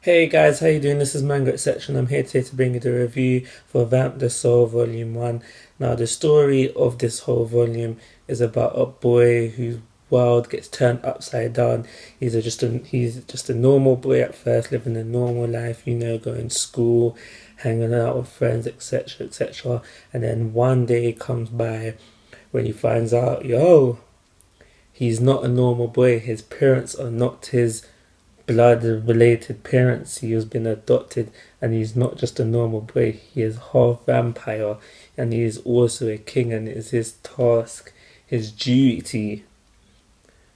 Hey guys, how you doing? This is Manga, etc. I'm here today to bring you the review for Vamp the Soul Volume 1. Now, the story of this whole volume is about a boy whose world gets turned upside down. He's just a normal boy at first, living a normal life, going to school, hanging out with friends, etc., etc. And then one day comes by when he finds out, he's not a normal boy. His parents are not his blood related parents. He has been adopted, and he's not just a normal boy, he is half vampire, and he is also a king, and it is his task, his duty,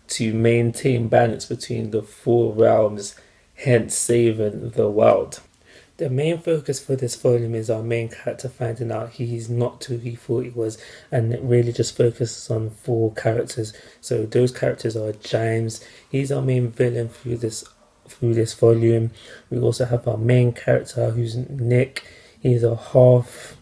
to maintain balance between the four realms, hence saving the world. The main focus for this volume is our main character finding out he's not who he thought he was, and it really just focuses on four characters. So those characters are James. He's our main villain through this volume. We also have our main character, who's Nick. He's a half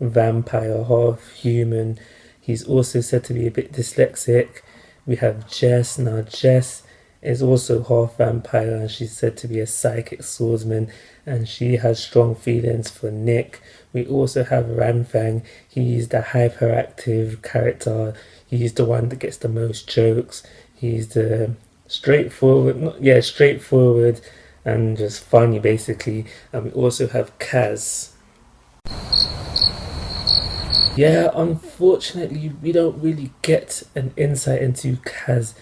vampire, half human. He's also said to be a bit dyslexic. We have Jess. Now Jess is also half vampire, and she's said to be a psychic swordsman, and she has strong feelings for Nick. We also have Ranfang. He's the hyperactive character. He's the one that gets the most jokes. He's the straightforward and just funny, basically. And we also have Kaz. Yeah, unfortunately, we don't really get an insight into Kaz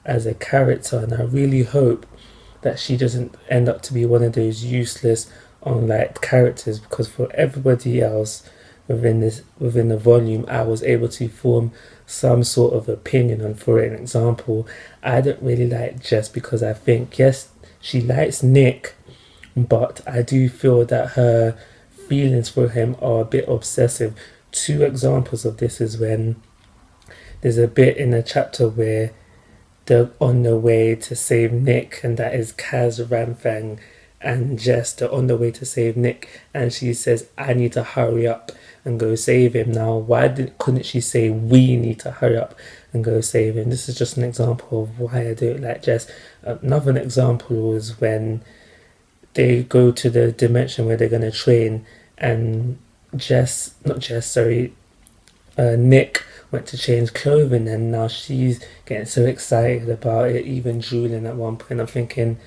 as a character, and I really hope that she doesn't end up to be one of those useless, unliked characters, because for everybody else within the volume, I was able to form some sort of opinion on. For an example, I don't really like Jess because I think, yes, she likes Nick, but I do feel that her feelings for him are a bit obsessive. Two examples of this is when there's a bit in a chapter where they're on the way to save Nick, and that is Kaz, Ranfang, and Jess. They're on the way to save Nick, and she says, "I need to hurry up and go save him." Now, couldn't she say, "We need to hurry up and go save him"? This is just an example of why I don't like Jess. Another example is when they go to the dimension where they're going to train, and Nick went to change clothing, and now she's getting so excited about it, even drooling at one point. I'm thinking,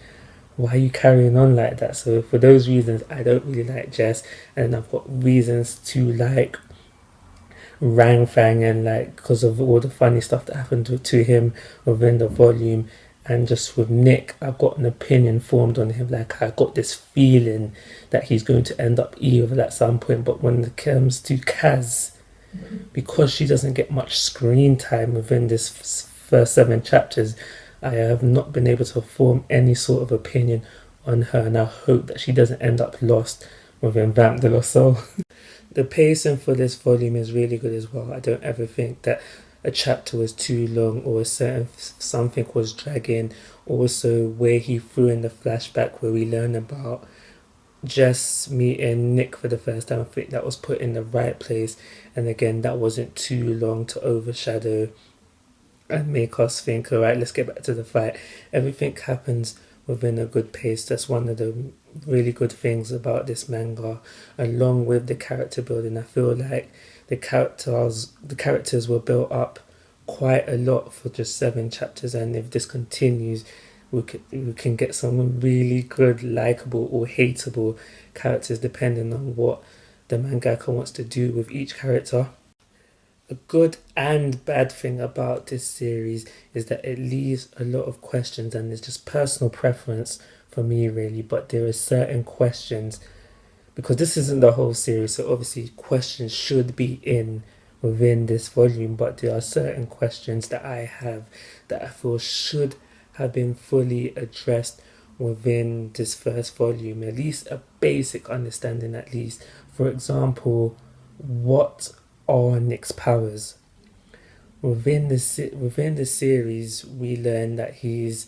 why are you carrying on like that? So for those reasons, I don't really like Jess, and I've got reasons to like Rang Fang, and because of all the funny stuff that happened to him within the volume. And just with Nick, I've got an opinion formed on him. I got this feeling that he's going to end up evil at some point. But when it comes to Kaz, because she doesn't get much screen time within this first 7 chapters, I have not been able to form any sort of opinion on her, and I hope that she doesn't end up lost within Vamp de la Soul. The pacing for this volume is really good as well. I don't ever think that a chapter was too long or something was dragging. Also, where he threw in the flashback where we learn about Jess meeting Nick for the first time, I think that was put in the right place, and again, that wasn't too long to overshadow and make us think, alright, let's get back to the fight. Everything happens within a good pace. That's one of the really good things about this manga, along with the character building. I feel like the characters were built up quite a lot for just 7 chapters, and if this continues, we can get some really good, likable or hateable characters depending on what the mangaka wants to do with each character. A good and bad thing about this series is that it leaves a lot of questions, and it's just personal preference for me really, but there are certain questions, because this isn't the whole series, so obviously questions should be within this volume, but there are certain questions that I have that I feel should have been fully addressed within this first volume, at least a basic understanding at least. For example, what are Nick's powers? Within the series, we learn that he's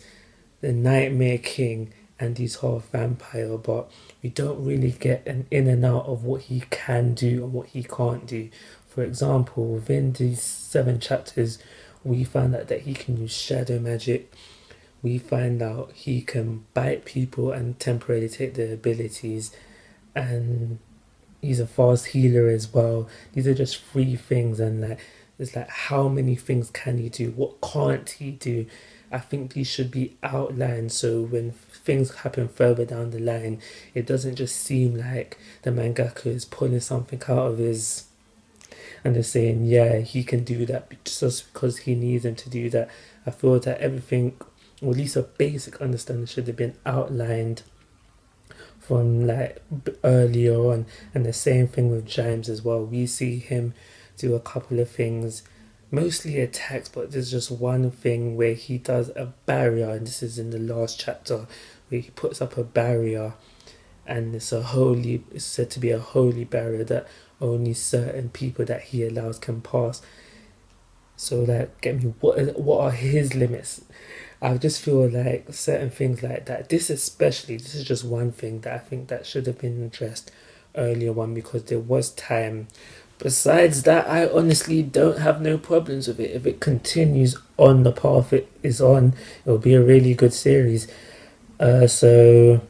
the Nightmare King and he's half vampire, but we don't really get an in and out of what he can do and what he can't do. For example, within these 7 chapters, we found out that he can use shadow magic. we find out he can bite people and temporarily take their abilities, and he's a fast healer as well. These are just three things, and like it's like how many things can he do? What can't he do? I think these should be outlined so when things happen further down the line, it doesn't just seem like the mangaka is pulling something out of his and just saying, yeah, he can do that just because he needs him to do that. I feel that everything, or at least a basic understanding, should have been outlined from like earlier on. And the same thing with James as well. We see him do a couple of things, mostly attacks, but there's just one thing where he does a barrier, and this is in the last chapter, where he puts up a barrier, and it's said to be a holy barrier that only certain people that he allows can pass. So like, get me, what are his limits? I just feel like certain things like that, this is just one thing that I think that should have been addressed earlier on, because there was time. Besides that, I honestly don't have no problems with it. If it continues on the path it is on, it'll be a really good series. So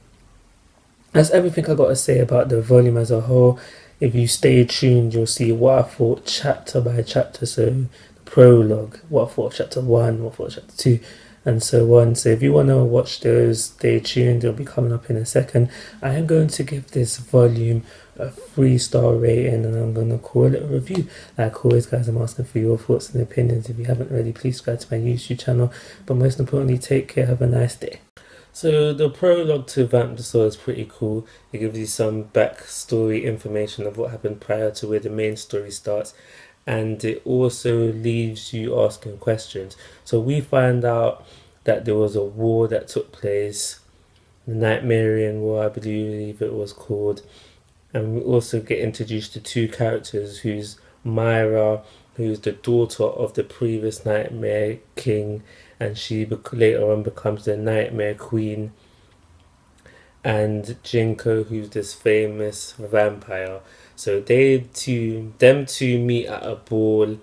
that's everything I got to say about the volume as a whole. If you stay tuned, you'll see what I thought chapter by chapter. So the prologue, what I thought of chapter 1, what I thought of chapter 2, and so on. So if you want to watch those, stay tuned. They'll be coming up in a second. I am going to give this volume a 3-star rating, and I'm going to call it a review. Like always, guys, I'm asking for your thoughts and opinions. If you haven't already, please subscribe to my YouTube channel. But most importantly, take care. Have a nice day. So the prologue to Vamp the Sword is pretty cool. It gives you some backstory information of what happened prior to where the main story starts, and it also leaves you asking questions. So we find out that there was a war that took place, the Nightmarian War, I believe it was called, and we also get introduced to two characters, who's Myra, who's the daughter of the previous Nightmare King, and she later on becomes the Nightmare Queen, and Jinko, who's this famous vampire. So them two meet at a ball,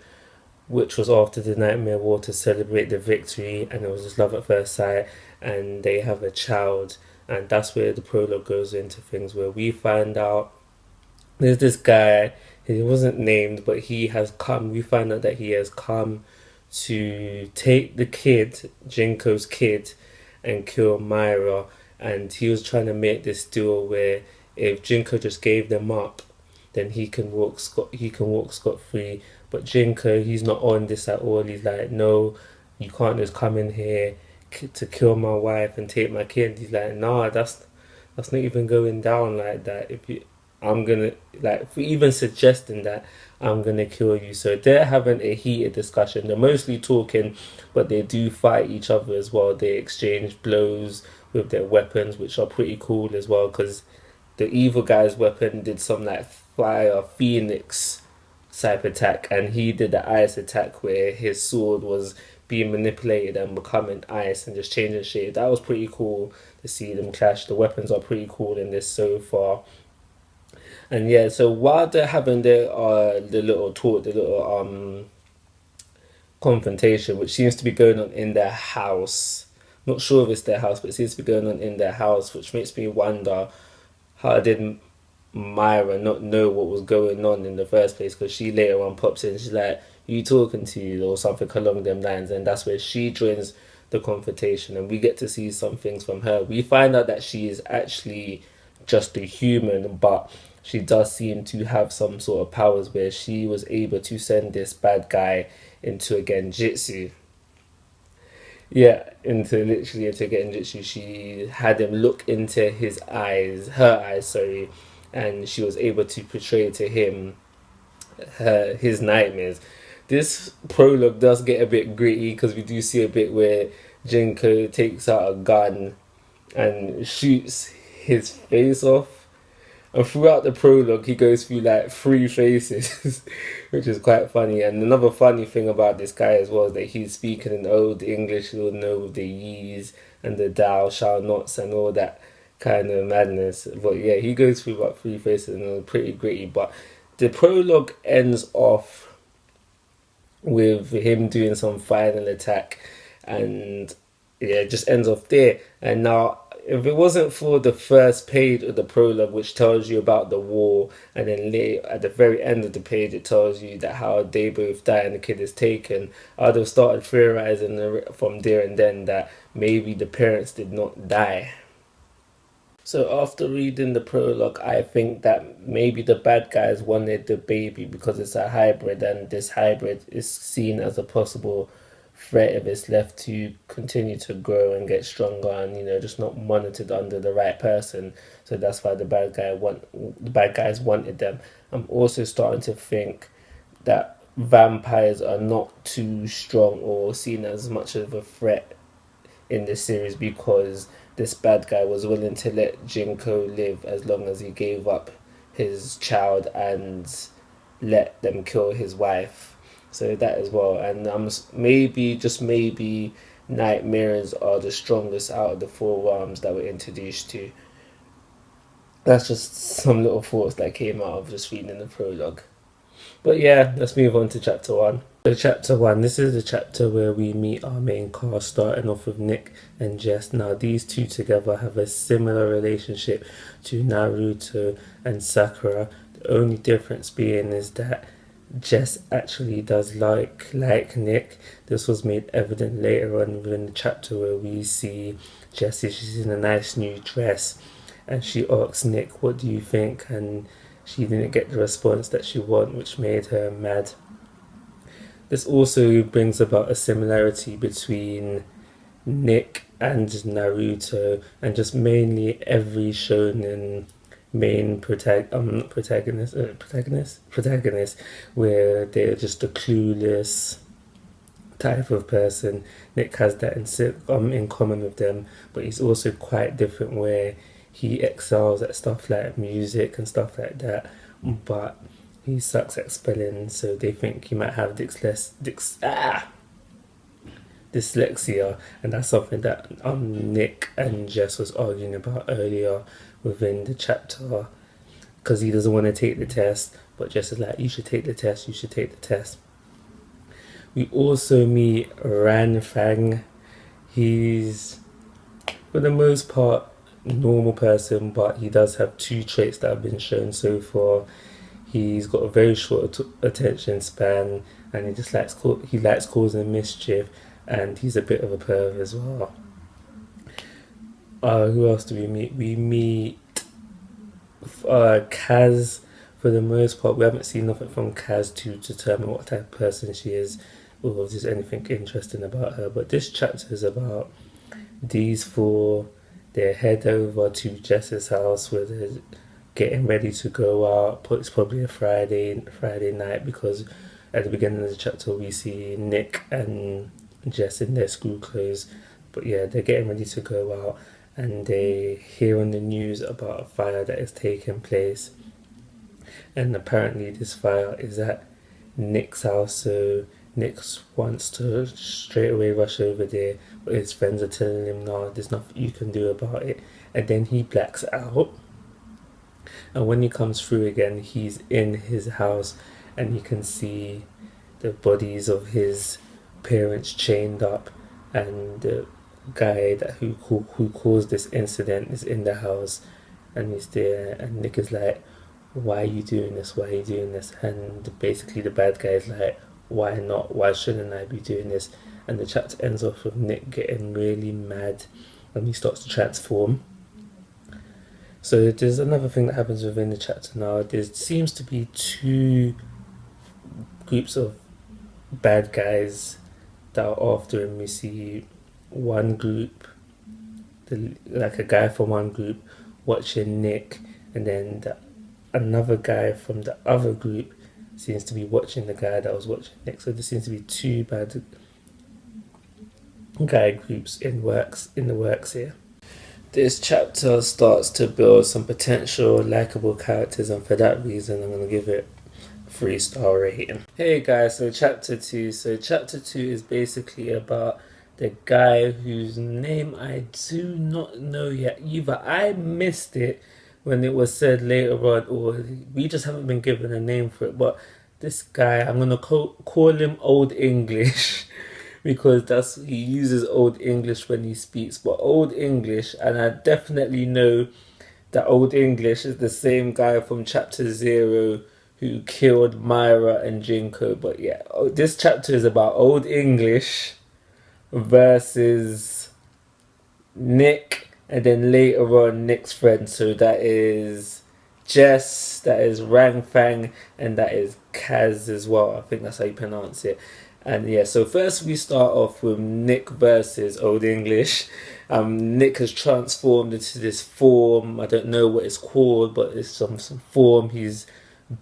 which was after the Nightmare War, to celebrate the victory, and it was just love at first sight, and they have a child, and that's where the prologue goes into things, where we find out there's this guy, he wasn't named, but we find out that he has come to take the kid, Jinko's kid, and kill Myra, and he was trying to make this deal where if Jinko just gave them up, then he can walk scot free. But Jinko, he's not on this at all. He's like, no, you can't just come in here to kill my wife and take my kid. He's like, nah, that's not even going down like that. I'm gonna, like, for even suggesting that, I'm gonna kill you. So they're having a heated discussion. They're mostly talking, but they do fight each other as well. They exchange blows with their weapons, which are pretty cool as well, because the evil guy's weapon did some like fire phoenix type attack, and he did the ice attack where his sword was being manipulated and becoming ice and just changing shape. That was pretty cool to see them clash. The weapons are pretty cool in this so far. And yeah, so while they're having the little talk, the little confrontation, which seems to be going on in their house. Not sure if it's their house, but it seems to be going on in their house, which makes me wonder, how did Myra not know what was going on in the first place? Because she later on pops in, she's like, you talking to you, or something along them lines, and that's where she joins the confrontation, and we get to see some things from her. We find out that she is actually just a human, but she does seem to have some sort of powers where she was able to send this bad guy into a genjutsu. Yeah, into genjutsu. She had him look into her eyes, sorry, and she was able to portray to him his nightmares. This prologue does get a bit gritty, because we do see a bit where Jinko takes out a gun and shoots his face off. And throughout the prologue, he goes through like 3 faces, which is quite funny. And another funny thing about this guy as well is that he's speaking in old English, he'll know with the ye's and the thou shall nots and all that kind of madness. But yeah, he goes through about 3 faces, and it's pretty gritty. But the prologue ends off with him doing some final attack, and yeah, it just ends off there. And now, if it wasn't for the first page of the prologue, which tells you about the war, and then later at the very end of the page, it tells you that how they both die and the kid is taken, I'd have started theorizing from there and then that maybe the parents did not die. So after reading the prologue, I think that maybe the bad guys wanted the baby because it's a hybrid, and this hybrid is seen as a possible threat if it's left to continue to grow and get stronger, and just not monitored under the right person. So that's why the bad guys wanted them. I'm also starting to think that vampires are not too strong or seen as much of a threat in this series because this bad guy was willing to let Jinko live as long as he gave up his child and let them kill his wife. So that as well. And maybe, just maybe, nightmares are the strongest out of the four realms that we're introduced to. That's just some little thoughts that came out of just reading the prologue. But yeah, let's move on to chapter 1. So chapter 1, this is the chapter where we meet our main cast, starting off with Nick and Jess. Now these two together have a similar relationship to Naruto and Sakura. The only difference being is that Jess actually does like Nick. This was made evident later on within the chapter where we see Jessie, she's in a nice new dress, and she asks Nick, what do you think? And she didn't get the response that she wanted, which made her mad. This also brings about a similarity between Nick and Naruto, and just mainly every shonen main protagonist, where they're just a clueless type of person. Nick has that in common with them, but he's also quite different, where he excels at stuff like music and stuff like that, but he sucks at spelling, so they think he might have dyslexia, and that's something that Nick and Jess was arguing about earlier within the chapter, because he doesn't want to take the test, but Jess is like, you should take the test, you should take the test. We also meet Ran Fang. He's, for the most part, normal person, but he does have two traits that have been shown so far. He's got a very short attention span, and he likes causing mischief, and he's a bit of a perv as well. Who else do we meet? We meet Kaz. For the most part, we haven't seen nothing from Kaz to determine what type of person she is, or if there's anything interesting about her. But this chapter is about these four. They head over to Jess's house where they're getting ready to go out. It's probably a Friday night, because at the beginning of the chapter we see Nick and Jess in their school clothes. But yeah, they're getting ready to go out, and they hear on the news about a fire that is taking place. And apparently this fire is at Nick's house, so Nick wants to straight away rush over there, but his friends are telling him, no, there's nothing you can do about it. And then he blacks out, and when he comes through again, he's in his house, and you can see the bodies of his parents chained up, and the guy who caused this incident is in the house, and he's there, and Nick is like, why are you doing this, why are you doing this? And basically the bad guy is like, why not, why shouldn't I be doing this? And the chapter ends off with Nick getting really mad, and he starts to transform. So there's another thing that happens within the chapter now. There seems to be two groups of bad guys that are after him. We see one group, like a guy from one group watching Nick, and then another guy from the other group seems to be watching the guy that was watching Nick. So there seems to be two bad guy groups in the works here. This chapter starts to build some potential likable characters, and for that reason I'm going to give it a 3-star rating. Hey guys, so chapter 2. So chapter 2 is basically about the guy whose name I do not know yet. Either I missed it when it was said later on, or we just haven't been given a name for it. But this guy, I'm going to call him Old English, because he uses Old English when he speaks, but Old English, and I definitely know that Old English is the same guy from chapter 0 who killed Myra and Jinko. But yeah, this chapter is about Old English versus Nick, and then later on Nick's friend. So that is Jess, that is Rang Fang, and that is Kaz as well. I think that's how you pronounce it. And yeah, so first we start off with Nick versus Old English. Nick has transformed into this form. I don't know what it's called, but it's some form. He's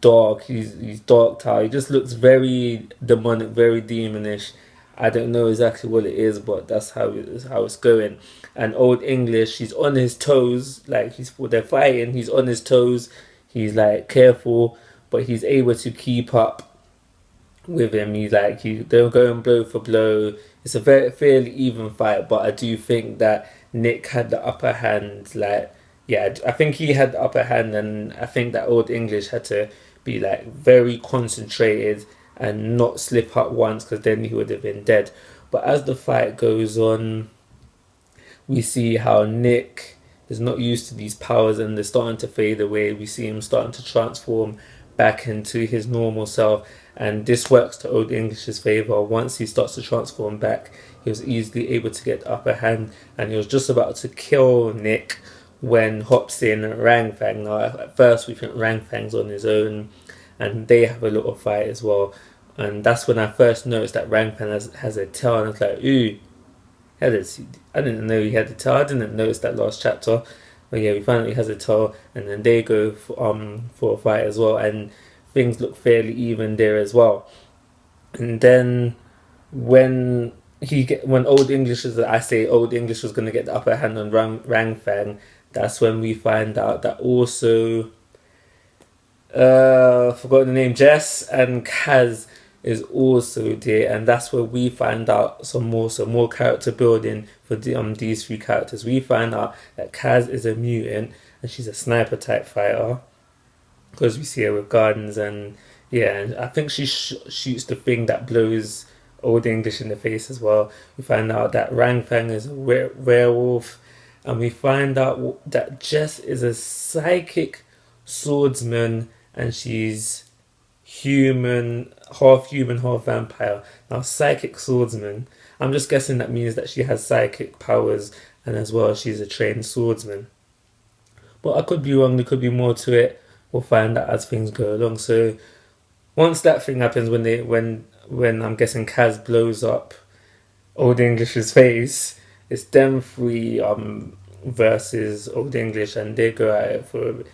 dark. He's dark out. He just looks very demonic, very demonish. I don't know exactly what it is, but that's how it's going. And Old English, he's on his toes, like they're fighting. He's on his toes. He's like careful, but he's able to keep up with him. They're going blow for blow. It's a very fairly even fight, but I do think that Nick had the upper hand. I think he had the upper hand, and I think that Old English had to be like very concentrated and not slip up once, because then he would have been dead. But as the fight goes on, we see how Nick is not used to these powers and they're starting to fade away. We see him starting to transform back into his normal self, and this works to Old English's favour. Once he starts to transform back, he was easily able to get the upper hand, and he was just about to kill Nick when hops in Rang Fang. Now at first we think Rang Fang's on his own, and they have a little fight as well, and that's when I first noticed that Rang Fang has a tail, and I was like, ooh, I didn't know he had a tail. I didn't notice that last chapter. But yeah, we finally has a tail, and then they go for a fight as well, and things look fairly even there as well. And then when Old English Old English was gonna get the upper hand on Rang Fang, that's when we find out that also forgot the name, Jess and Kaz is also there, and that's where we find out some more character building for these three characters. We find out that Kaz is a mutant and she's a sniper type fighter, because we see her with guns, and yeah, and I think she shoots the thing that blows Old English in the face as well. We find out that Rang Fang is a werewolf, and we find out that Jess is a psychic swordsman, and she's half human, half vampire. Now, psychic swordsman, I'm just guessing that means that she has psychic powers, and as well she's a trained swordsman. But I could be wrong, there could be more to it. We'll find out as things go along. So once that thing happens, when I'm guessing Kaz blows up Old English's face, it's them three versus Old English, and they go at it for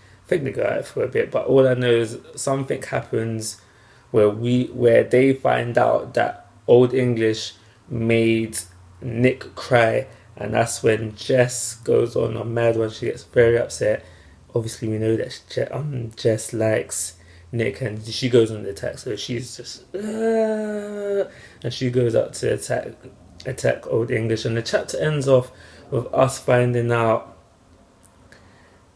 a bit. But all I know is something happens where they find out that Old English made Nick cry, and that's when Jess goes on a mad one. She gets very upset. Obviously, we know that Jess likes Nick, and she goes on the attack. So she's just and she goes out to attack Old English, and the chapter ends off with us finding out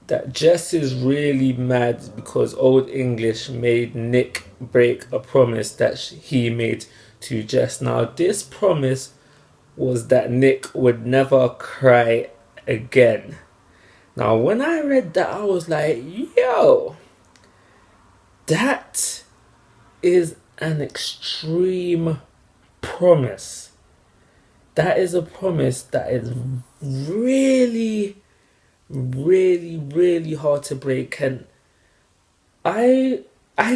that Jess is really mad because Old English made Nick break a promise that he made to Jess. Now, this promise was that Nick would never cry again. Now, when I read that, I was like, yo, that is an extreme promise. That is a promise that is really, really, really hard to break. And I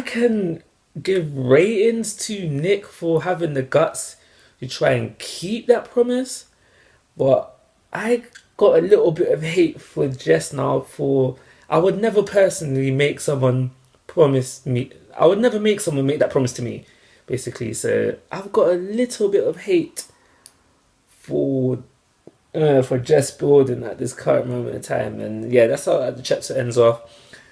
can give ratings to Nick for having the guts to try and keep that promise, but I got a little bit of hate for Jess now. I would never personally make someone promise me. I would never make someone make that promise to me, basically. So I've got a little bit of hate for Jess building at this current moment in time. And yeah, that's how the chapter ends off.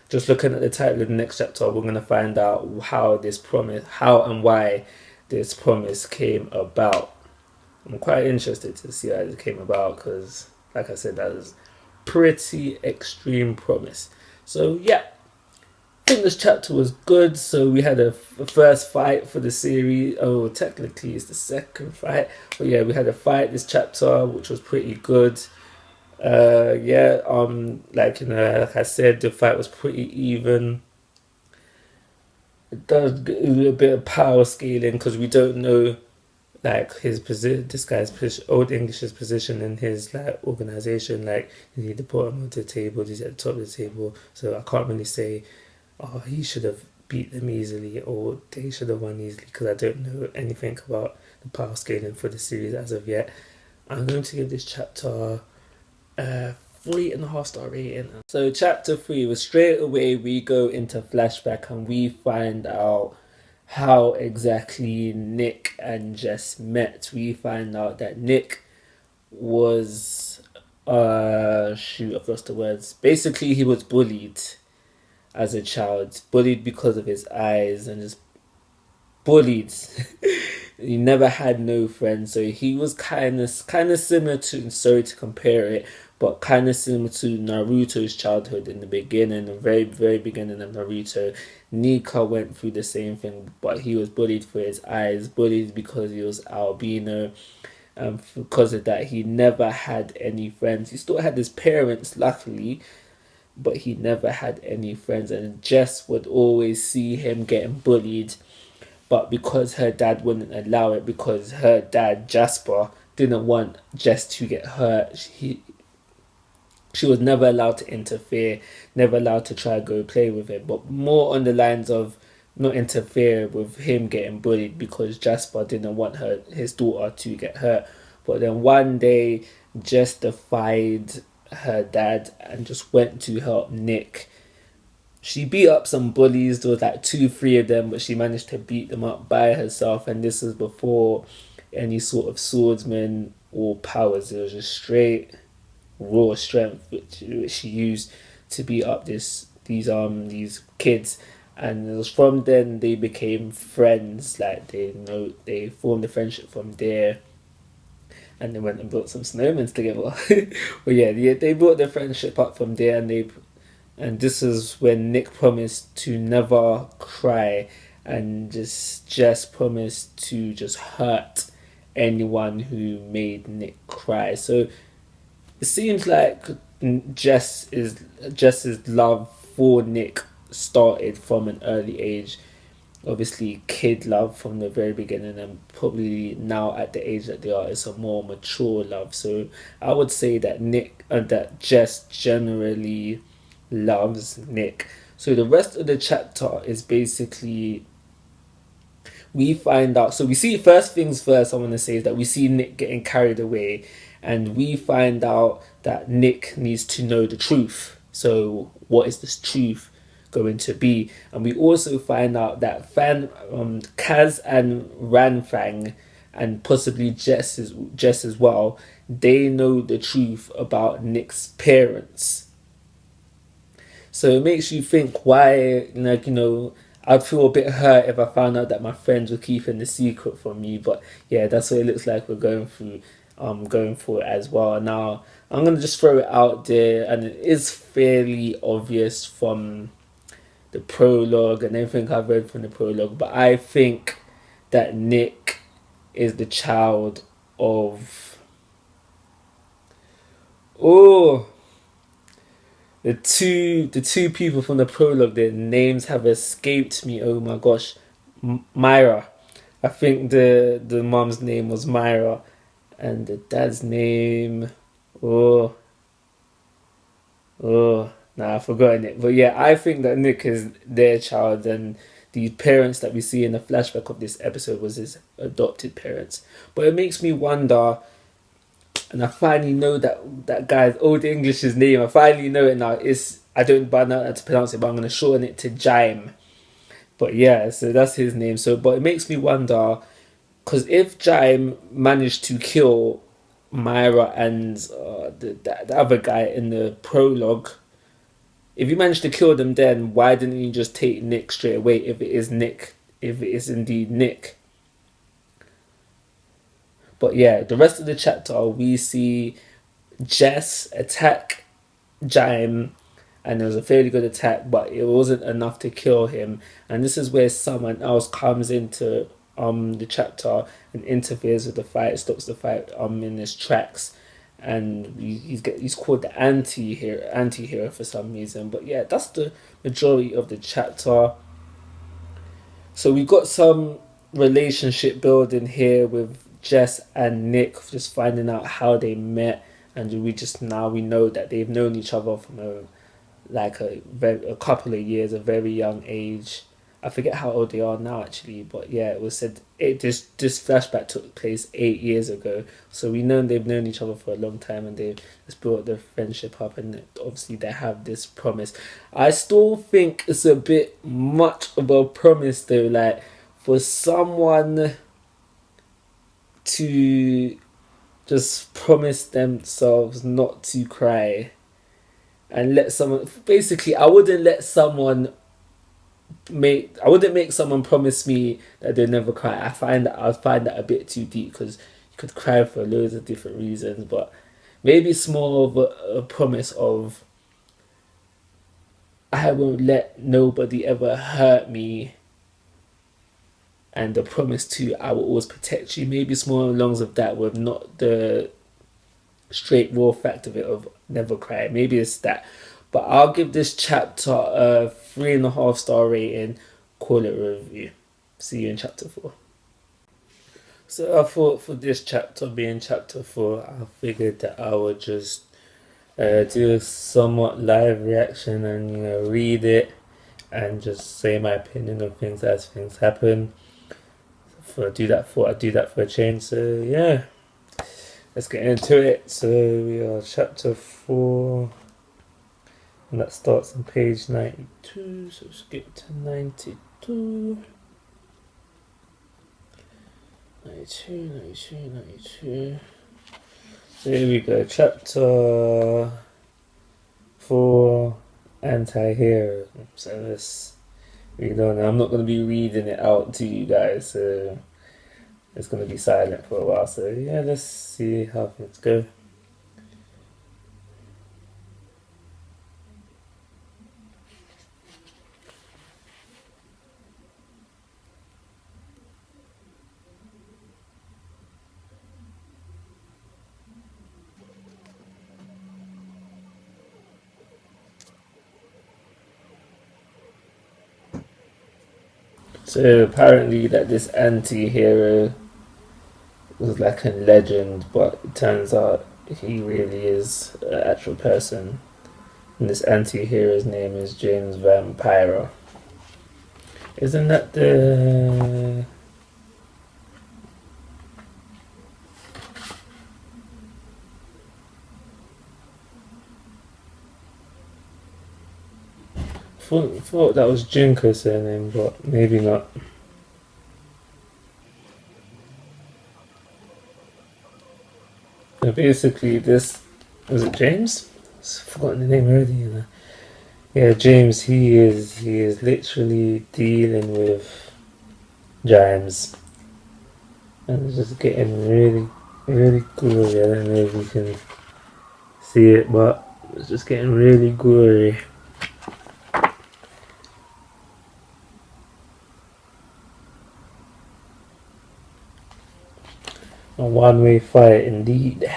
Just looking at the title of the next chapter, we're going to find out how and why this promise came about. I'm quite interested to see how it came about, because like I said, that is pretty extreme promise. So yeah, think this chapter was good. So we had a first fight for the series. Oh, technically it's the second fight, but yeah, we had a fight this chapter, which was pretty good. Yeah, like I said, the fight was pretty even. It does a bit of power scaling because we don't know like his position, this guy's position, Old English's position in his like organization. Like, is he at the bottom of the table? Is he at the top of the table? So I can't really say, oh, he should have beat them easily or they should have won easily because I don't know anything about the power scaling for the series as of yet. I'm going to give this chapter 3.5 star rating. So chapter 3 was straight away we go into flashback and we find out how exactly Nick and Jess met. We find out that Nick was shoot, I've lost the words. Basically he was bullied as a child. Bullied because of his eyes and just bullied. He never had no friends, so he was kind of similar to, sorry to compare it, but kind of similar to Naruto's childhood in the beginning, the very very beginning of Naruto. Nika went through the same thing, but he was bullied for his eyes, bullied because he was albino. Because of that, he never had any friends. He still had his parents, luckily, but he never had any friends. And Jess would always see him getting bullied, but because her dad wouldn't allow it, because her dad Jasper didn't want Jess to get hurt, she was never allowed to interfere, never allowed to try to go play with him, but more on the lines of not interfere with him getting bullied because Jasper didn't want his daughter to get hurt. But then one day Jess defied her dad and just went to help Nick. She beat up some bullies. There was like 2-3 of them, but she managed to beat them up by herself. And this was before any sort of swordsman or powers. It was just straight raw strength which she used to beat up these kids. And it was from then they became friends. Like they formed a friendship from there. And they went and built some snowmen together. But yeah, they built their friendship up from there, and this is when Nick promised to never cry and just promised to just hurt anyone who made Nick cry. So it seems like Jess's love for Nick started from an early age. Obviously kid love from the very beginning, and probably now at the age that they are, it's a more mature love. So I would say that that Jess generally loves Nick. So the rest of the chapter is basically we find out. So we see, first things first, I want to say is that we see Nick getting carried away, and we find out that Nick needs to know the truth. So what is this truth going to be? And we also find out that Kaz and Ranfang, and possibly Jess as well, they know the truth about Nick's parents. So it makes you think why, I'd feel a bit hurt if I found out that my friends were keeping the secret from me. But yeah, that's what it looks like we're going through. Going for it as well. Now I'm gonna just throw it out there, and it is fairly obvious from the prologue and everything I've read from the prologue, but I think that Nick is the child of the two people from the prologue. Their names have escaped me. Oh my gosh, Myra. I think the mom's name was Myra, and the dad's name, I've forgotten it. But yeah, I think that Nick is their child, and the parents that we see in the flashback of this episode was his adopted parents. But it makes me wonder, and I finally know that guy's Old English's name. I finally know it now. I don't know how to pronounce it, but I'm going to shorten it to Jaime. But yeah, so that's his name. So, but it makes me wonder, because if Jaime managed to kill Myra and the other guy in the prologue, if you managed to kill them, then why didn't you just take Nick straight away? If it is indeed Nick. But yeah, the rest of the chapter we see Jess attack Jaime and it was a fairly good attack, but it wasn't enough to kill him. And this is where someone else comes into the chapter and interferes with the fight, stops the fight in his tracks, and he's called the anti-hero for some reason. But yeah, that's the majority of the chapter. So we got some relationship building here with Jess and Nick, just finding out how they met, and we know that they've known each other from a couple of years, a very young age. I forget how old they are now actually, but yeah, it was said this flashback took place 8 years ago. So they've known each other for a long time, and they've just built their friendship up, and obviously they have this promise. I still think it's a bit much of a promise though, like for someone to just promise themselves not to cry and let someone, basically I wouldn't make someone promise me that they'll never cry. I find that a bit too deep, because you could cry for loads of different reasons, but maybe it's more of a promise of I won't let nobody ever hurt me, and the promise to I will always protect you. Maybe it's more along of that, with not the straight raw fact of it of never cry. Maybe it's that. But I'll give this chapter a 3.5-star rating. Call it a review. See you in chapter 4. So I thought for this chapter, being chapter 4, I figured that I would just do a somewhat live reaction and read it and just say my opinion of things as things happen. I do that for a change. So yeah, let's get into it. So we are chapter 4. And that starts on page 92, so skip to 92. 92. So here we go, chapter 4, Anti-Hero. So let's read on. I'm not going to be reading it out to you guys, so it's going to be silent for a while. So yeah, let's see how things go. So apparently that this anti-hero was like a legend, but it turns out he really is an actual person. And this anti-hero's name is James Vampiro. Isn't that the... thought that was Junko's surname, but maybe not. So basically this... Was it James? I've forgotten the name already, Yeah, James, he is literally dealing with James. And it's just getting really, really gory. I don't know if you can see it, but it's just getting really gory. A one-way fight indeed.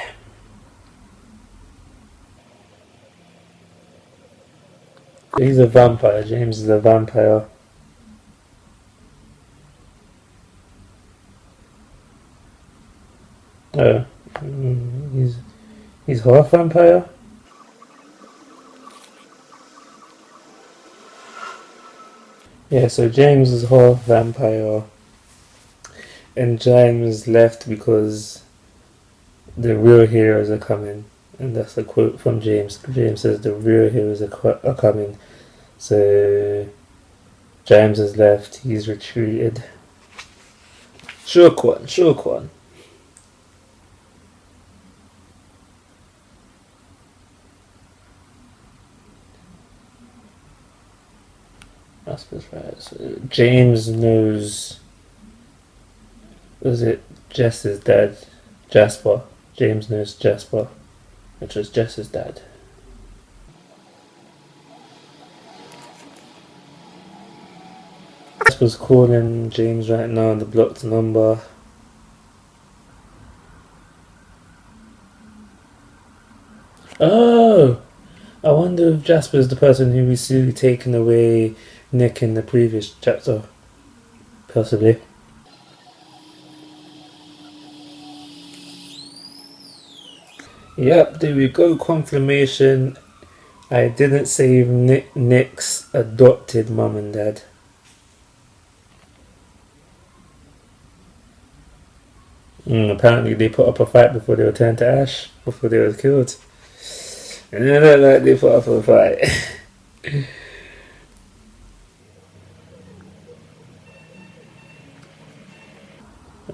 He's a vampire. James is a vampire. Oh, he's half vampire. Yeah, so James is half vampire, and James left because the real heroes are coming, and that's a quote from James. James says the real heroes are coming. So James has left. He's retreated. Shokwan. That's right. So James knows. Was it Jess's dad? Jasper. James knows Jasper, which was Jess's dad. Jasper's calling James right now on the blocked number. Oh! I wonder if Jasper's the person who was really taking away Nick in the previous chapter. Possibly. Yep, there we go. Confirmation. I didn't save Nick's adopted mum and dad. Apparently they put up a fight before they were turned to ash, before they were killed. And then they put up a fight.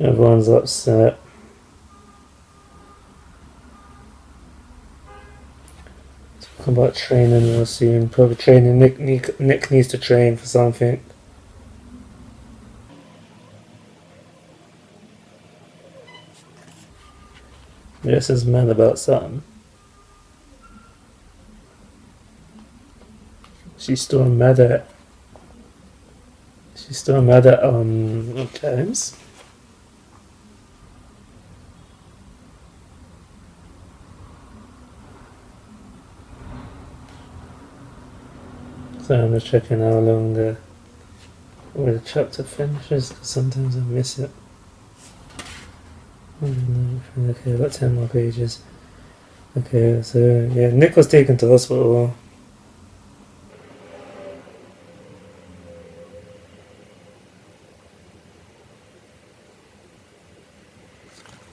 Everyone's upset. Talk about training real soon. Probably training. Nick needs to train for something. This is mad about something. She's still mad at Garms. So I'm just checking how long where the chapter finishes, because sometimes I miss it. Okay, I've got 10 more pages. Okay, so yeah, Nick was taken to hospital.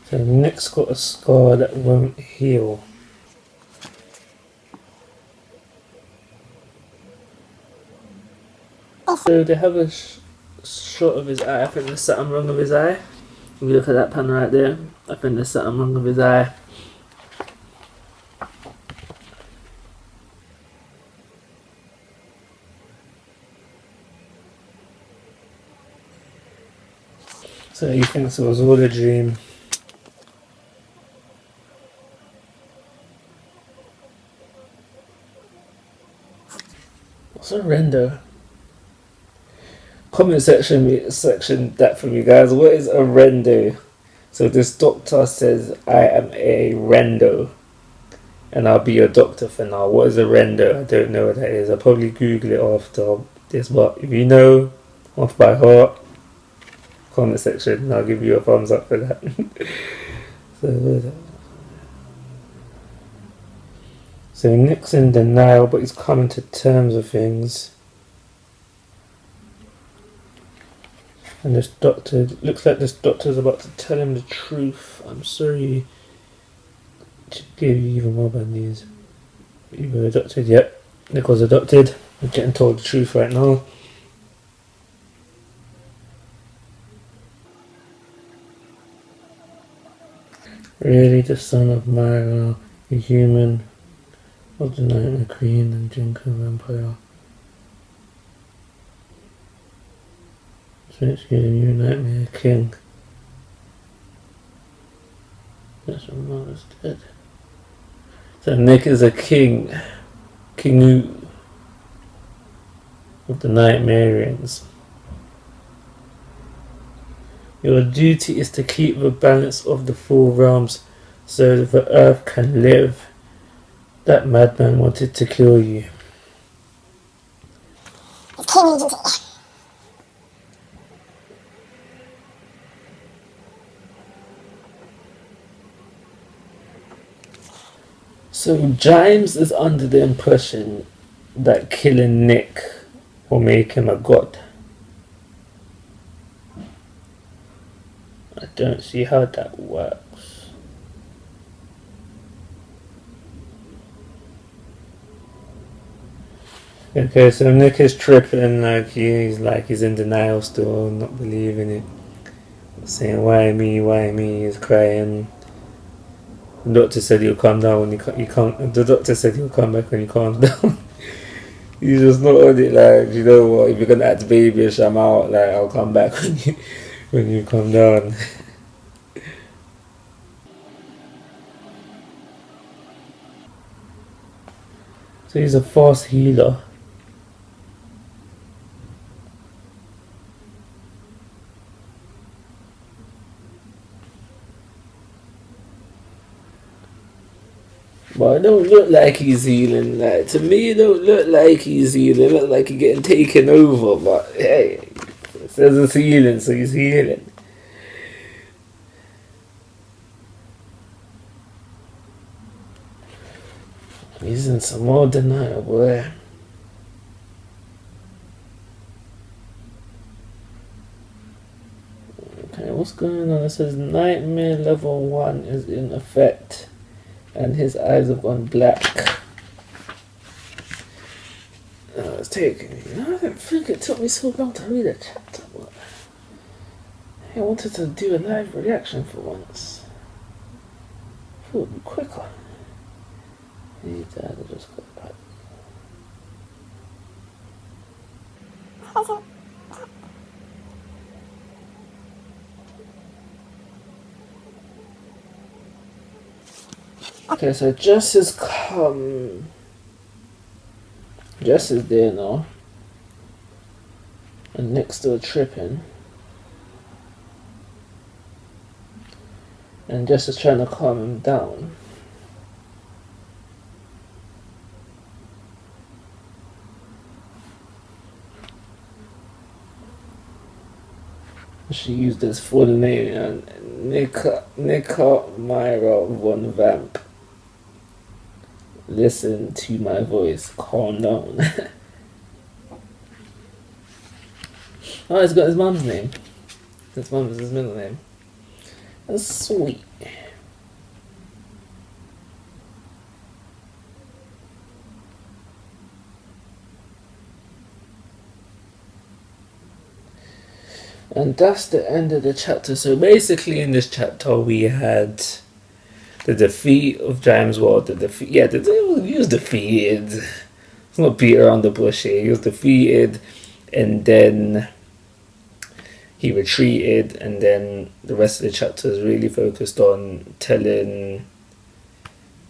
So Nick's got a scar that won't heal. So they have a shot of his eye. I think there's something wrong with his eye. If you look at that panel right there, I think there's something wrong with his eye. So he thinks it was all a dream. What's a render? Comment section that for me, guys. What is a rendo? So this doctor says I am a rendo, and I'll be your doctor for now. What is a rendo? I don't know what that is. I'll probably Google it after this, but if you know off by heart, comment section, and I'll give you a thumbs up for that. So Nick's in denial, but he's coming to terms with things. And this doctor, looks like this doctor's about to tell him the truth. I'm sorry to give you even more bad news. You were adopted, yep. Nick was adopted. I'm getting told the truth right now. Really, the son of Myra, a human, of the Nightmare Queen and Jinko Vampire. So it's giving you Nightmare King. That's when Mara's dead. So Nick is a king. Kingu of the Nightmarians. Your duty is to keep the balance of the four realms so that the earth can live. That madman wanted to kill you. So James is under the impression that killing Nick will make him a god. I don't see how that works. Okay, so Nick is tripping, he's in denial still, not believing it. Saying why me, he's crying. The doctor said he'll calm down when he can't. The doctor said he'll come back when he calms down. He's just not on it. Like, you know what? If you're gonna act babyish, I'm out. Like, I'll come back when you calm down. So he's a fast healer. don't look like he's healing. Like, to me, it don't look like he's healing. It look like he's getting taken over. But hey, it says it's healing, so he's healing. He's in some more denial, boy. Okay, what's going on? It says nightmare level 1 is in effect, and his eyes have gone black. It's taking me. I don't think it took me so long to read a chapter, but I wanted to do a live reaction for once. I thought it would be quicker. He died, I just got back. Okay, so Jess has come. Jess is there now. And Nick's still tripping. And Jess is trying to calm him down. She used his full name, Nika Myra von Vamp. Listen to my voice, calm down. Oh, he's got his mum's name. His mum is his middle name. That's sweet. And that's the end of the chapter. So basically in this chapter we had the defeat of James Ward. He was defeated. Let's not beat around the bush here. He was defeated, and then he retreated, and then the rest of the chapter is really focused on telling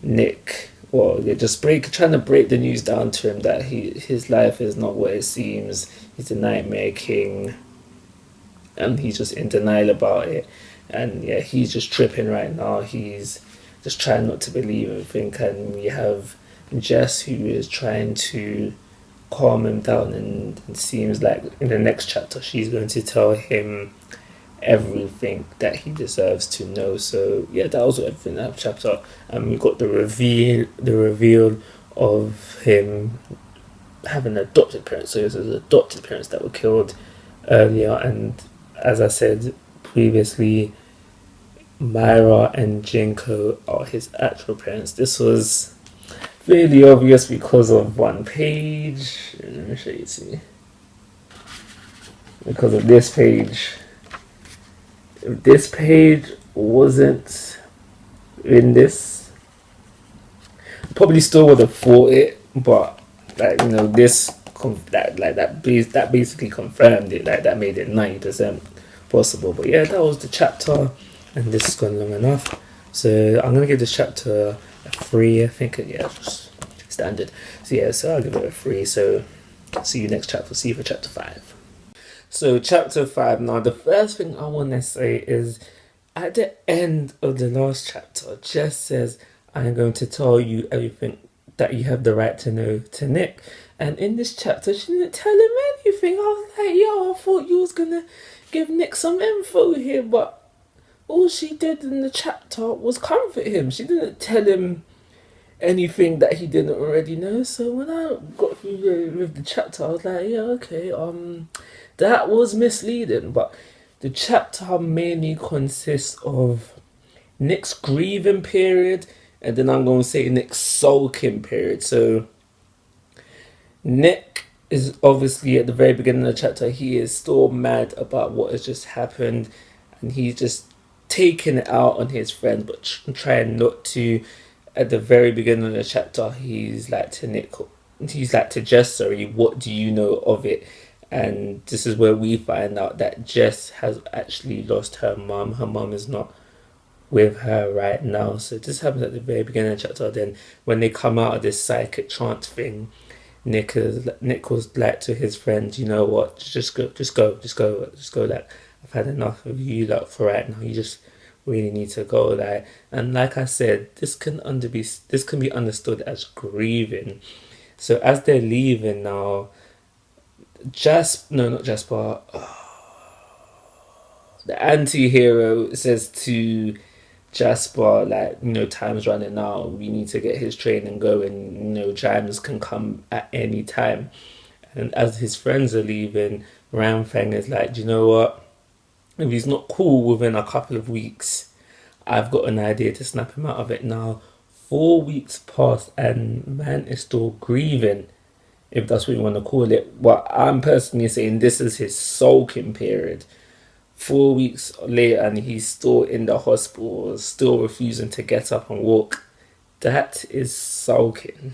Nick, trying to break the news down to him that his life is not what it seems. He's a nightmare king, and he's just in denial about it. And yeah, he's just tripping right now. He's just trying not to believe everything, and we have Jess who is trying to calm him down, and it seems like in the next chapter she's going to tell him everything that he deserves to know. So yeah, that was everything in that chapter. And we got the reveal of him having adopted parents. So it was his adopted parents that were killed earlier, and as I said previously, Myra and Jinko are his actual parents. This was really obvious because of one page. Let me show you, see. Because of this page. If this page wasn't in this, probably still would have thought it, but that basically confirmed it. Like, that made it 90% possible. But yeah, that was the chapter, and this has gone long enough. So I'm gonna give this chapter a 3. I think just standard. So yeah, so I'll give it a 3. So see you next chapter. See you for chapter 5. So chapter 5. Now the first thing I want to say is, at the end of the last chapter, Jess says, "I'm going to tell you everything that you have the right to know" to Nick. And in this chapter, she didn't tell him anything. I was like, yo, I thought you was gonna give Nick some info here, but all she did in the chapter was comfort him. She didn't tell him anything that he didn't already know. So when I got through with the chapter, I was like, yeah, okay, that was misleading. But the chapter mainly consists of Nick's grieving period, and then I'm going to say Nick's sulking period. So Nick is obviously at the very beginning of the chapter, he is still mad about what has just happened, and he's just taking it out on his friend, but trying not to. At the very beginning of the chapter, he's like to Jess, sorry, what do you know of it? And this is where we find out that Jess has actually lost her mum. Her mum is not with her right now. So this happens at the very beginning of the chapter. Then when they come out of this psychic trance thing, Nick was like to his friend, you know what, just go. Like, I've had enough of you, like, for right now. You just really need to go. Like, and like I said, this can be understood as grieving. So as they're leaving now, not Jasper, the anti-hero says to Jasper, like, time's running out, we need to get his training going, James can come at any time. And as his friends are leaving, Ramfang is like, do you know what? If he's not cool within a couple of weeks, I've got an idea to snap him out of it now. 4 weeks passed and man is still grieving, if that's what you want to call it. But I'm personally saying this is his sulking period. 4 weeks later and he's still in the hospital, still refusing to get up and walk. That is sulking.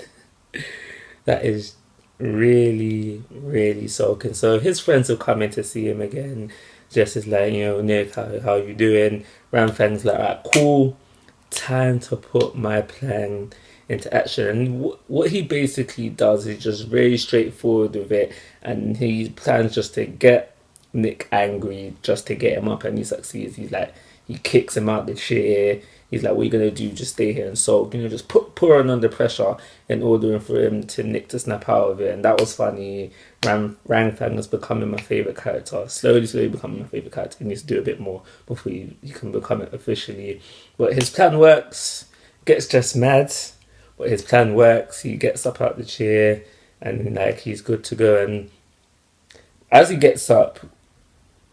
That is really, really sulking. So his friends will come in to see him again. Jess is like, Nick, how you doing? Ramfang's like, alright, cool. Time to put my plan into action. And what he basically does is just very straightforward with it. And he plans just to get Nick angry, just to get him up, and he succeeds. He kicks him out the chair. He's like, what are you going to do? Just stay here and sulk. Just put him under pressure in order for Nick to snap out of it. And that was funny. Rangfang is becoming my favourite character. Slowly becoming my favourite character. He needs to do a bit more before he can become it officially. But his plan works. Gets just mad. But his plan works. He gets up out the chair and he's good to go. And as he gets up,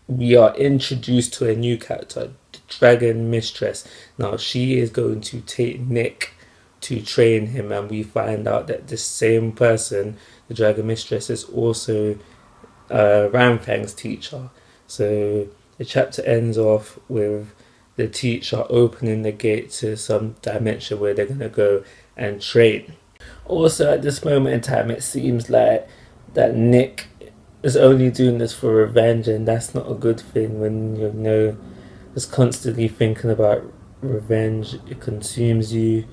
we are introduced to a new character, the Dragon Mistress. Now she is going to take Nick to train him, and we find out that the same person, the Dragon Mistress, is also Ramfang's teacher. So the chapter ends off with the teacher opening the gate to some dimension where they're going to go and train. Also at this moment in time, it seems like that Nick is only doing this for revenge, and that's not a good thing when just constantly thinking about revenge. It consumes you.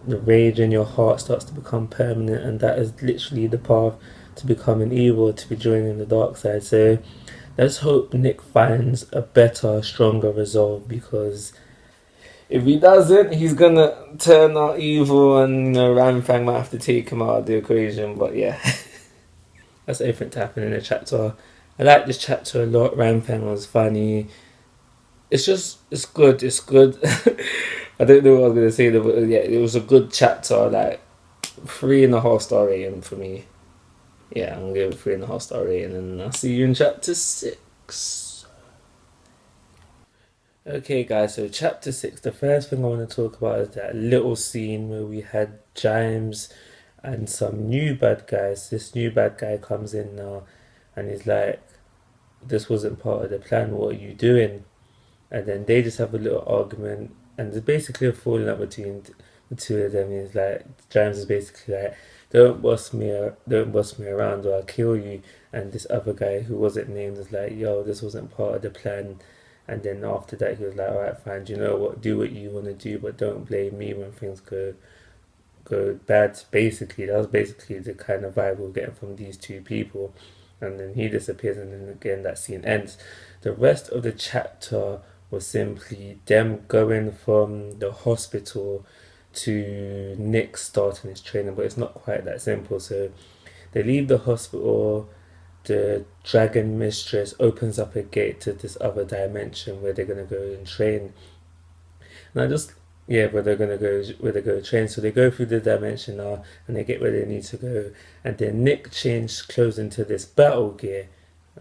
The rage in your heart starts to become permanent, and that is literally the path to becoming evil, to be joining the dark side. So let's hope Nick finds a better, stronger resolve, because if he doesn't, he's gonna turn out evil, and Ramfang might have to take him out of the equation. But yeah. That's everything to happen in the chapter. I like this chapter a lot. Ramfang was funny. It's good. I don't know what I was going to say, but yeah, it was a good chapter. Like 3.5 star rating for me. Yeah, I'm going to give it 3.5 star rating, and I'll see you in chapter 6. Okay guys, so chapter 6, the first thing I want to talk about is that little scene where we had James and some new bad guys. This new bad guy comes in now and he's like, this wasn't part of the plan, what are you doing? And then they just have a little argument, and there's basically a falling out between the two of them. He's like, James is basically like, don't boss me around or I'll kill you. And this other guy who wasn't named is like, yo, this wasn't part of the plan. And then after that he was like, alright fine, you know what, do what you want to do, but don't blame me when things go bad. Basically, that was basically the kind of vibe we're getting from these two people. And then he disappears, and then again that scene ends. The rest of the chapter was simply them going from the hospital to Nick starting his training, but it's not quite that simple. So they leave the hospital, the Dragon Mistress opens up a gate to this other dimension where they're going to go and train. And where they're gonna train. So they go through the dimension now, and they get where they need to go. And then Nick changed clothes into this battle gear.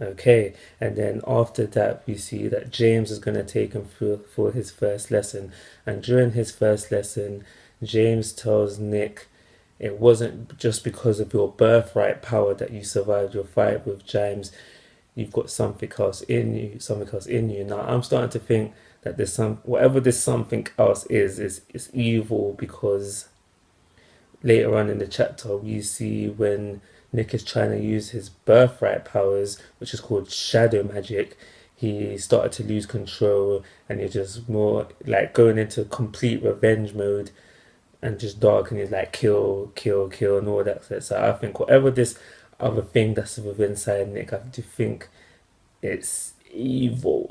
Okay, and then after that we see that James is gonna take him through for his first lesson. And during his first lesson, James tells Nick, it wasn't just because of your birthright power that you survived your fight with James. You've got something else in you. Now I'm starting to think that there's whatever this something else is evil, because later on in the chapter we see when Nick is trying to use his birthright powers, which is called shadow magic, he started to lose control, and he's just more like going into complete revenge mode and just dark, and he's like kill and all that. So I think whatever this other thing that's within inside Nick, I do think it's evil.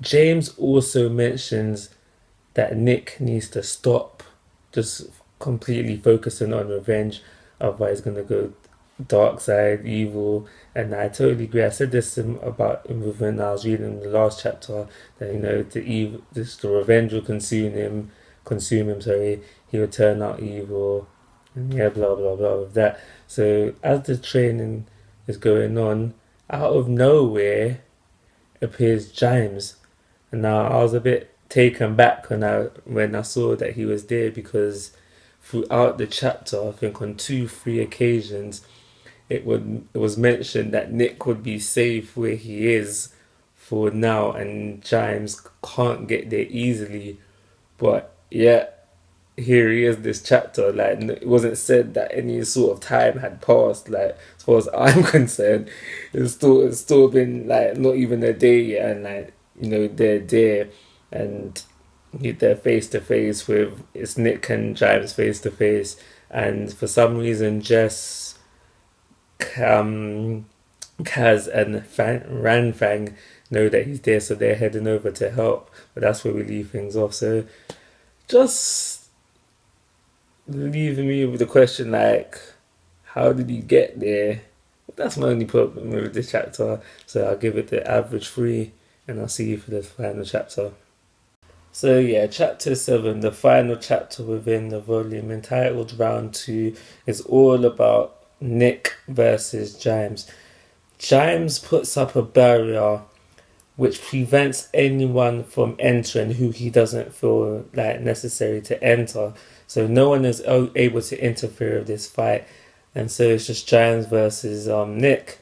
James also mentions that Nick needs to stop just completely focusing on revenge, otherwise, going to go dark side, evil. And I totally agree. I said this about when I was reading the last chapter that the revenge will consume him. Sorry, he will turn out evil, and yeah, blah blah blah with that. So as the training is going on, out of nowhere appears James, and now I was a bit taken back when I saw that he was there, because throughout the chapter, I think on two, three occasions, it was mentioned that Nick would be safe where he is for now, and James can't get there easily. But yeah, here he is. This chapter, like it wasn't said that any sort of time had passed. Like as far as I'm concerned, it's still been like not even a day yet, and like they're there, and they're face to face with it's Nick and James face to face, and for some reason Jess, um, Kaz and Ranfang know that he's there, so they're heading over to help. But that's where we leave things off. So just leaving me with the question like, how did he get there? That's my only problem with this chapter. So I'll give it the average 3, and I'll see you for the final chapter. So yeah, chapter 7, the final chapter within the volume, entitled Round 2, is all about Nick versus James. James puts up a barrier which prevents anyone from entering who he doesn't feel like necessary to enter. So no one is able to interfere with this fight, and so it's just James versus Nick.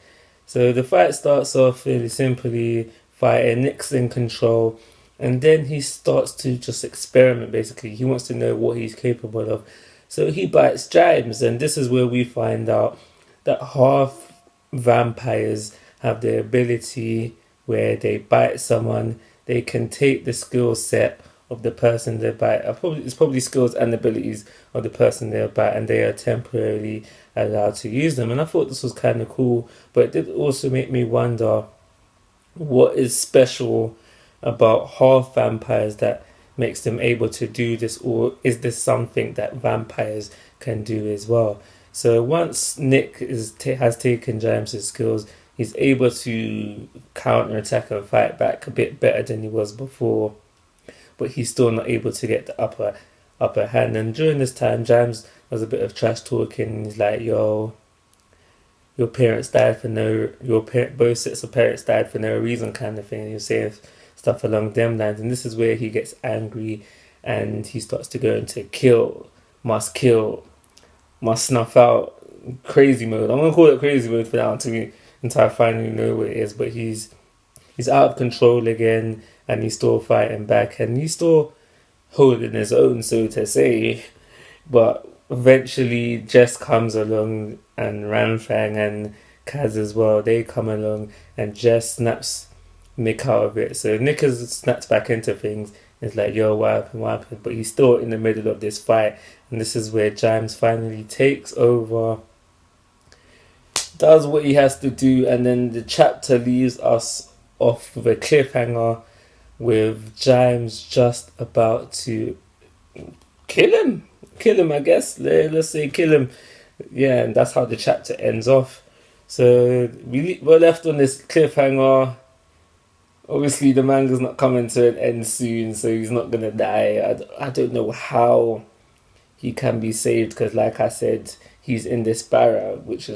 So the fight starts off really simply fighting. Nick's in control, and then he starts to just experiment. Basically, he wants to know what he's capable of. So he bites James, and this is where we find out that half vampires have the ability where they bite someone, they can take the skill set of the person they bite. It's probably skills and abilities of the person they bite, and they are temporarily allowed to use them. And I thought this was kind of cool, but it did also make me wonder what is special about half vampires that makes them able to do this, or is this something that vampires can do as well? So once Nick has taken James's skills, he's able to counter attack and fight back a bit better than he was before, but he's still not able to get the upper hand. And during this time, James does a bit of trash talking. He's like, "Yo, your parents died for no both sets of parents died for no reason," kind of thing. He's saying stuff along them lines, and this is where he gets angry, and he starts to go into kill, must snuff out crazy mode. I'm gonna call it crazy mode for now until I finally know what it is. But he's out of control again, and he's still fighting back, and he's still holding his own, so to say. But eventually, Jess comes along, and Ranfang and Kaz as well. They come along, and Jess snaps Nick out of it. So Nick has snapped back into things. It's like, "Yo, what happened?" But he's still in the middle of this fight, and this is where James finally takes over, does what he has to do, and then the chapter leaves us off with a cliffhanger with James just about to kill him, I guess. Let's say kill him. Yeah, and that's how the chapter ends off. So we're left on this cliffhanger. Obviously, the manga's not coming to an end soon, so he's not gonna die. I don't know how he can be saved, because, like I said, he's in this barrier which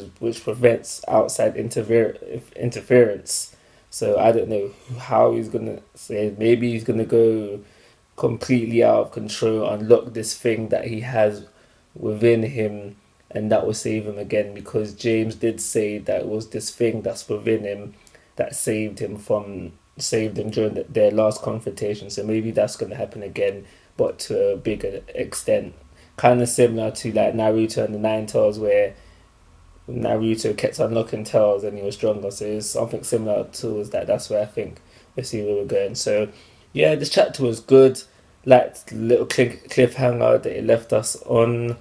prevents outside interference. So I don't know how he's gonna say. Maybe he's gonna go completely out of control, unlock this thing that he has within him, and that will save him again. Because James did say that it was this thing that's within him that saved him during their last confrontation. So maybe that's gonna happen again, but to a bigger extent. Kind of similar to like Naruto and the Nine Tails, where Naruto kept unlocking tails and he was stronger. So it's something similar to that. That's where I think we see where we're going. So yeah, this chapter was good. Liked the little cliffhanger that it left us on.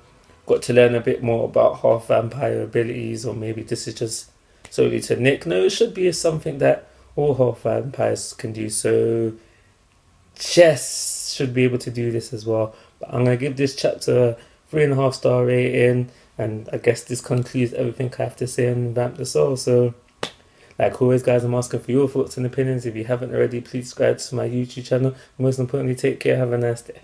Got to learn a bit more about half vampire abilities, or maybe this is just solely to Nick. No, it should be something that all half vampires can do. So Chess should be able to do this as well. But I'm gonna give this chapter a 3.5 star rating, and I guess this concludes everything I have to say on Vamp the Soul. So, like always, guys, I'm asking for your thoughts and opinions. If you haven't already, please subscribe to my YouTube channel. Most importantly, take care. Have a nice day.